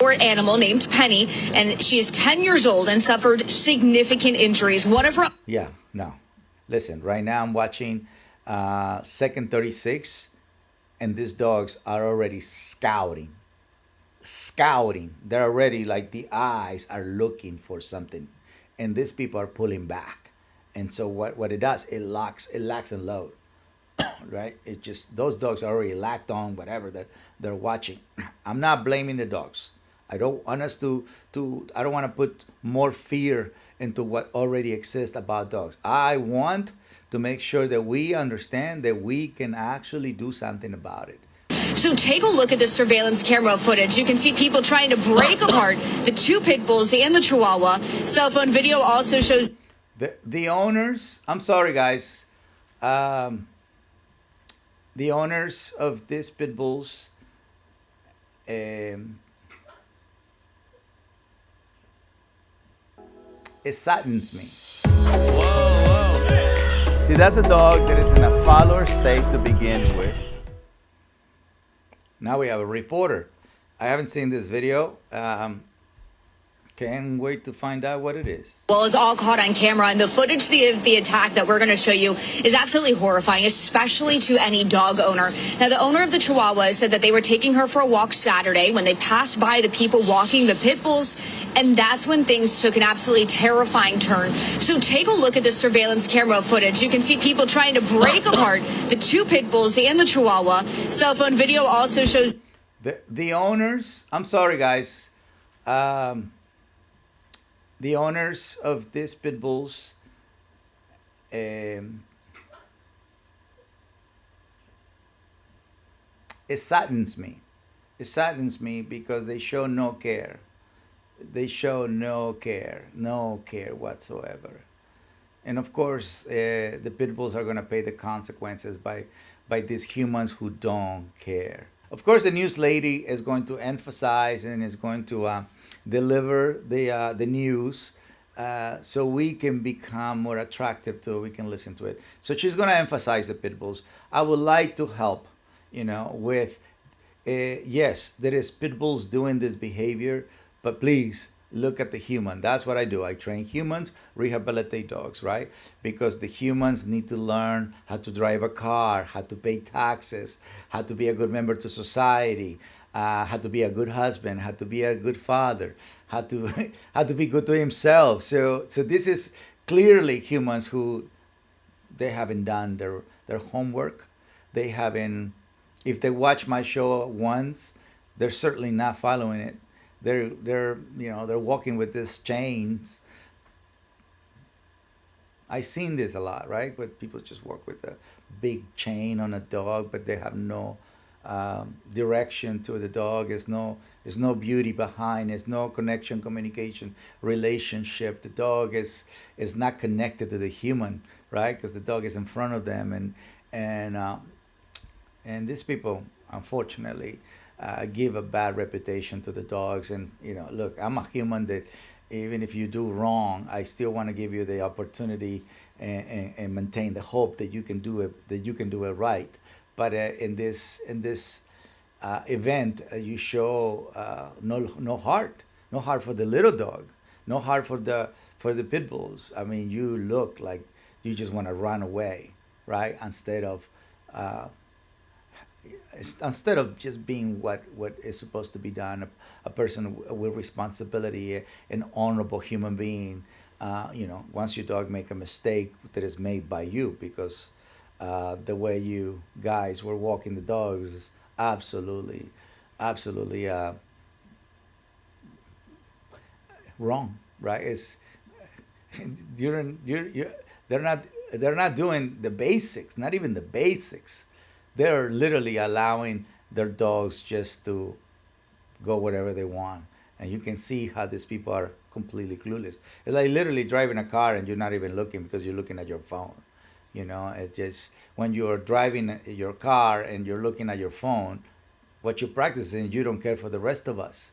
animal named Penny, and she is 10 years old and suffered significant injuries. One of her... Yeah, no. Listen, right now I'm watching second 36, and these dogs are already scouting. They're already like the eyes are looking for something, and these people are pulling back. And so what it does, it locks and load, right? It just, those dogs are already locked on whatever that they're watching. I'm not blaming the dogs. I don't want us to I don't want to put more fear into what already exists about dogs. I want to make sure that we understand that we can actually do something about it. So take a look at the surveillance camera footage. You can see people trying to break apart the two pit bulls and the Chihuahua. Cell phone video also shows the owners. I'm sorry, guys. The owners of these pit bulls. It saddens me. Whoa. See, that's a dog that is in a follower state to begin with. Now we have a reporter. I haven't seen this video. Can't wait to find out what it is. Well, it's all caught on camera, and the footage of the attack that we're going to show you is absolutely horrifying, especially to any dog owner. Now, the owner of the Chihuahua said that they were taking her for a walk Saturday when they passed by the people walking the pit bulls, and that's when things took an absolutely terrifying turn. So take a look at the surveillance camera footage. You can see people trying to break apart the two pit bulls and the Chihuahua. Cell phone video also shows the owners. I'm sorry, guys. The owners of these pit bulls, it saddens me. It saddens me because they show no care. They show no care whatsoever. And of course, the pit bulls are going to pay the consequences by these humans who don't care. Of course, the news lady is going to emphasize and is going to deliver the news so we can become more attractive to it, we can listen to it. So she's going to emphasize the pit bulls. I would like to help, with, yes, there is pit bulls doing this behavior, but please look at the human. That's what I do. I train humans, rehabilitate dogs, right? Because the humans need to learn how to drive a car, how to pay taxes, how to be a good member to society, how to be a good husband, how to be a good father, how to how to be good to himself. So this is clearly humans who they haven't done their homework. They haven't. If they watch my show once, they're certainly not following it. They're walking with these chains. I've seen this a lot, right? But people just walk with a big chain on a dog, but they have no direction to the dog. There's no beauty behind. There's no connection, communication, relationship. The dog is not connected to the human, right? Because the dog is in front of them, and these people, unfortunately, give a bad reputation to the dogs. And look, I'm a human that even if you do wrong, I still want to give you the opportunity and maintain the hope that you can do it right. But in this event, you show no heart for the little dog, no heart for the pit bulls. I mean, you look like you just want to run away, right? Instead of just being what is supposed to be done, a person with responsibility, an honorable human being. Once your dog make a mistake that is made by you, because the way you guys were walking the dogs is absolutely wrong, right? It's they're not doing the basics, not even the basics. They're literally allowing their dogs just to go wherever they want. And you can see how these people are completely clueless. It's like literally driving a car and you're not even looking because you're looking at your phone. It's just when you're driving your car and you're looking at your phone, what you're practicing, you don't care for the rest of us,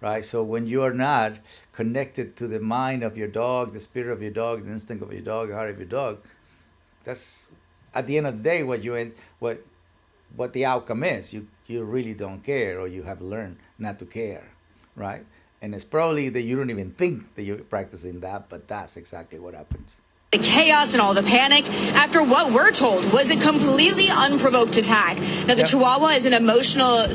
right? So when you are not connected to the mind of your dog, the spirit of your dog, the instinct of your dog, the heart of your dog, that's at the end of the day what the outcome is. You really don't care, or you have learned not to care, right? And it's probably that you don't even think that you're practicing that, but that's exactly what happens. The chaos and all the panic after what we're told was a completely unprovoked attack. Now, the Chihuahua is an emotional...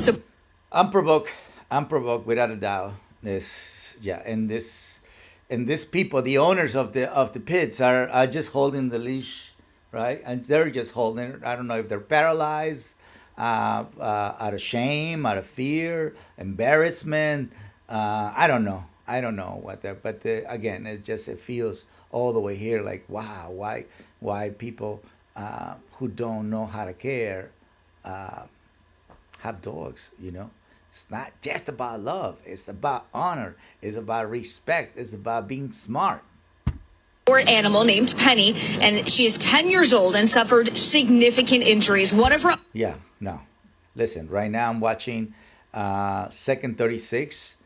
Unprovoked, without a doubt. And this people, the owners of the pits, are just holding the leash, right? And they're just holding it. I don't know if they're paralyzed, out of shame, out of fear, embarrassment. I don't know what they're. But again, it feels all the way here like, wow, why people who don't know how to care have dogs, you know? It's not just about love. It's about honor. It's about respect. It's about being smart. Animal named Penny, and she is 10 years old and suffered significant injuries. One of her... Yeah, no. Listen, right now I'm watching second 36,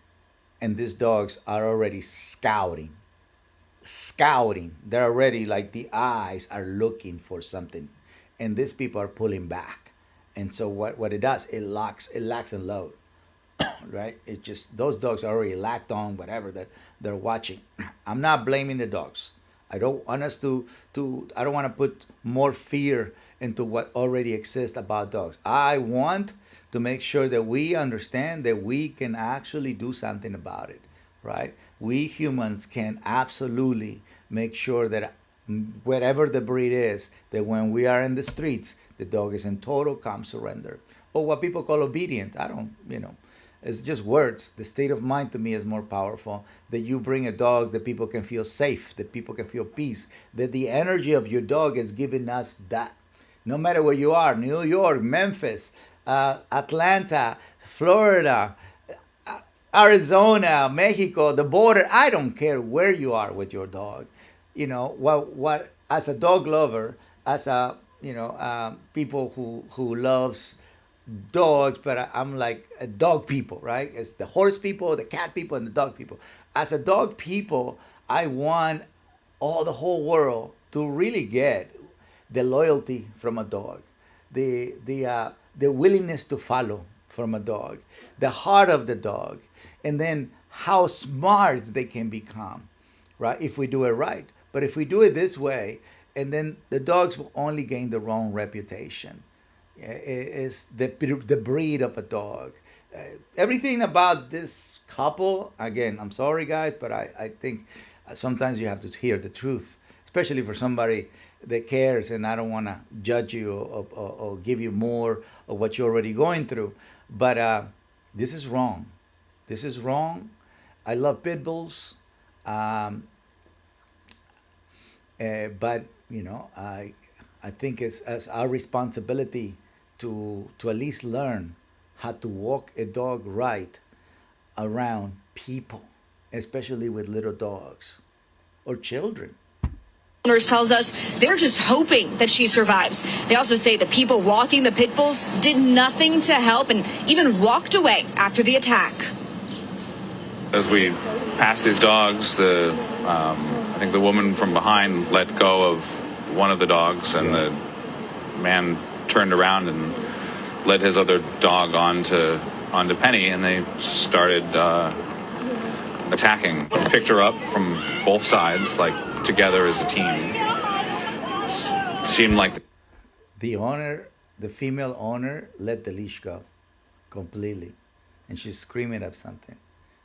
and these dogs are already scouting. They're already like the eyes are looking for something, and these people are pulling back. And so what it does, it locks and load. Right? It just, those dogs are already locked on whatever that they're watching. I'm not blaming the dogs. I don't want us to I don't want to put more fear into what already exists about dogs. I want to make sure that we understand that we can actually do something about it, right? We humans can absolutely make sure that whatever the breed is, that when we are in the streets, the dog is in total calm surrender, or what people call obedient. I don't, it's just words. The state of mind to me is more powerful. That you bring a dog that people can feel safe, that people can feel peace, that the energy of your dog is giving us that. No matter where you are, New York, Memphis, Atlanta, Florida, Arizona, Mexico, the border, I don't care where you are with your dog. What as a dog lover, as a, people who loves dogs, but I'm like a dog people, right? It's the horse people, the cat people, and the dog people. As a dog people, I want the whole world to really get the loyalty from a dog, the willingness to follow from a dog, the heart of the dog, and then how smart they can become, right? If we do it right. But if we do it this way, and then the dogs will only gain the wrong reputation. Is the breed of a dog. Everything about this couple, again, I'm sorry guys, but I think sometimes you have to hear the truth, especially for somebody that cares, and I don't want to judge you or give you more of what you're already going through. But this is wrong. This is wrong. I love Pitbulls. But, I think it's our responsibility to at least learn how to walk a dog right around people, especially with little dogs or children. Owners tells us they're just hoping that she survives. They also say the people walking the Pitbulls did nothing to help and even walked away after the attack. As we passed these dogs, I think the woman from behind let go of one of the dogs, and the man turned around and led his other dog onto Penny, and they started attacking. Picked her up from both sides, like together as a team. It seemed like the female owner, let the leash go completely, and she's screaming of something.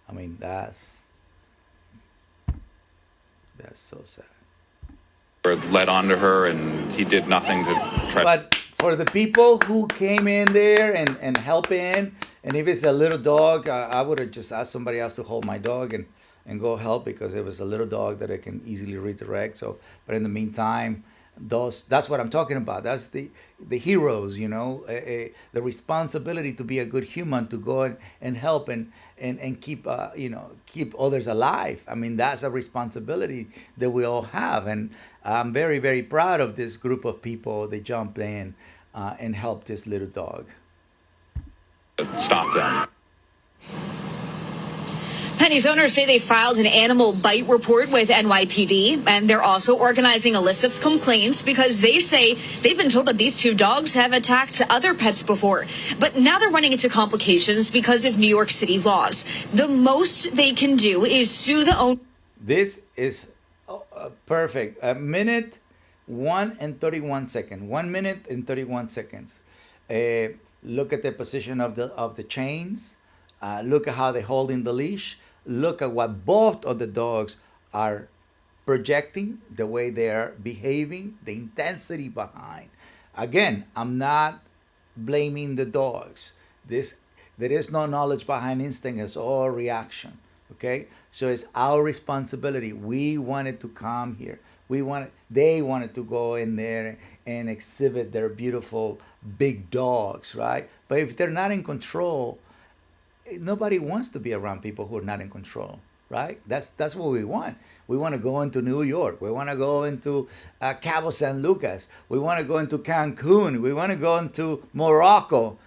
I mean, that's so sad. Led onto her, and he did nothing to try. But for the people who came in there and help in, and if it's a little dog, I would have just asked somebody else to hold my dog and go help, because it was a little dog that I can easily redirect. So, but in the meantime, that's what I'm talking about. That's the heroes, the responsibility to be a good human, to go and help and keep keep others alive. I mean, that's a responsibility that we all have, and I'm very, very proud of this group of people. They jumped in and helped this little dog. Stop them. Penny's owners say they filed an animal bite report with NYPD, and they're also organizing a list of complaints because they say they've been told that these two dogs have attacked other pets before. But now they're running into complications because of New York City laws. The most they can do is sue the owner. This is perfect. A minute, 1 and 31 seconds. 1 minute and 31 seconds. Look at the position of the chains. Look at how they're holding the leash. Look at what both of the dogs are projecting, the way they're behaving, the intensity behind. Again, I'm not blaming the dogs. There is no knowledge behind instinct. It's all reaction. Okay, so it's our responsibility. We wanted to come here. They wanted to go in there and exhibit their beautiful big dogs, right? But if they're not in control, nobody wants to be around people who are not in control, right? That's what we want. We want to go into New York. We want to go into Cabo San Lucas. We want to go into Cancun. We want to go into Morocco.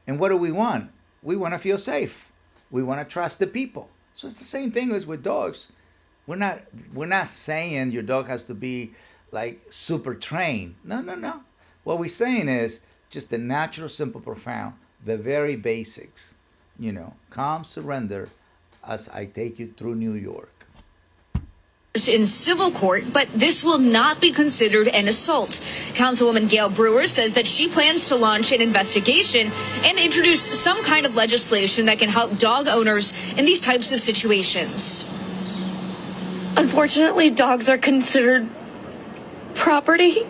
And what do we want? We want to feel safe. We want to trust the people. So it's the same thing as with dogs. We're not saying your dog has to be like super trained. No. What we're saying is just the natural, simple, profound, the very basics. Calm, surrender as I take you through New York. In civil court, but this will not be considered an assault. Councilwoman Gail Brewer says that she plans to launch an investigation and introduce some kind of legislation that can help dog owners in these types of situations. Unfortunately, dogs are considered property.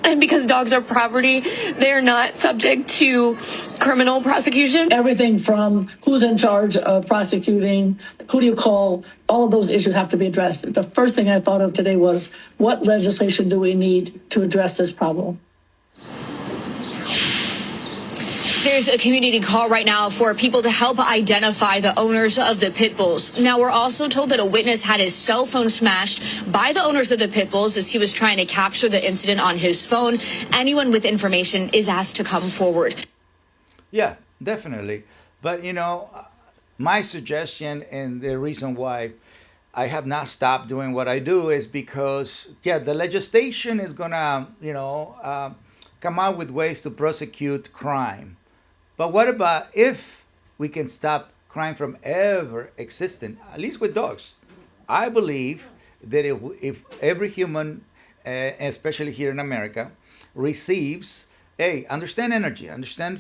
And because dogs are property, they're not subject to criminal prosecution. Everything from who's in charge of prosecuting, who do you call, all of those issues have to be addressed. The first thing I thought of today was, what legislation do we need to address this problem? There's a community call right now for people to help identify the owners of the Pitbulls. Now, we're also told that a witness had his cell phone smashed by the owners of the Pitbulls as he was trying to capture the incident on his phone. Anyone with information is asked to come forward. Yeah, definitely. But, my suggestion and the reason why I have not stopped doing what I do is because, the legislation is going to, come out with ways to prosecute crime. But what about if we can stop crime from ever existing, at least with dogs? I believe that if every human, especially here in America, receives, understand energy, understand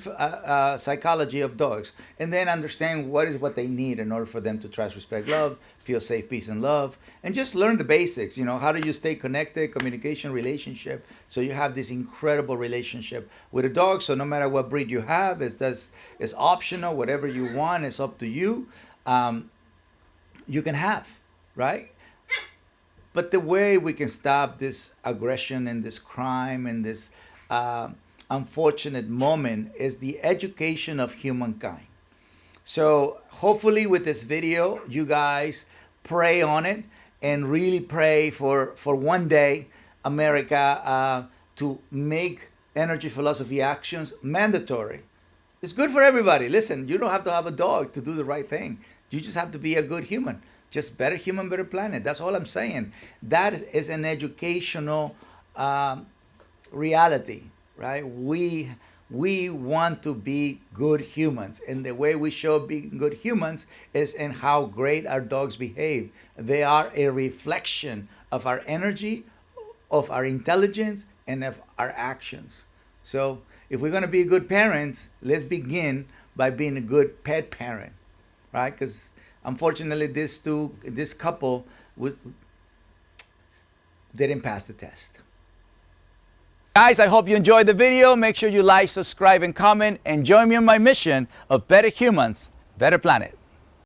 psychology of dogs, and then understand what they need in order for them to trust, respect, love, feel safe, peace, and love, and just learn the basics. How do you stay connected, communication, relationship, so you have this incredible relationship with a dog. So no matter what breed you have, it's optional. Whatever you want, it's up to you. You can have, right? But the way we can stop this aggression and this crime and this unfortunate moment is the education of humankind. So hopefully with this video, you guys pray on it and really pray for one day America to make energy philosophy actions mandatory. It's good for everybody. Listen, you don't have to have a dog to do the right thing. You just have to be a good human. Just better human, better planet. That's all I'm saying. That is an educational reality. Right? We want to be good humans, and the way we show being good humans is in how great our dogs behave. They are a reflection of our energy, of our intelligence, and of our actions. So if we're going to be good parents, let's begin by being a good pet parent, right? Because unfortunately, this couple didn't pass the test. Guys, I hope you enjoyed the video. Make sure you like, subscribe, and comment, and join me on my mission of better humans, better planet.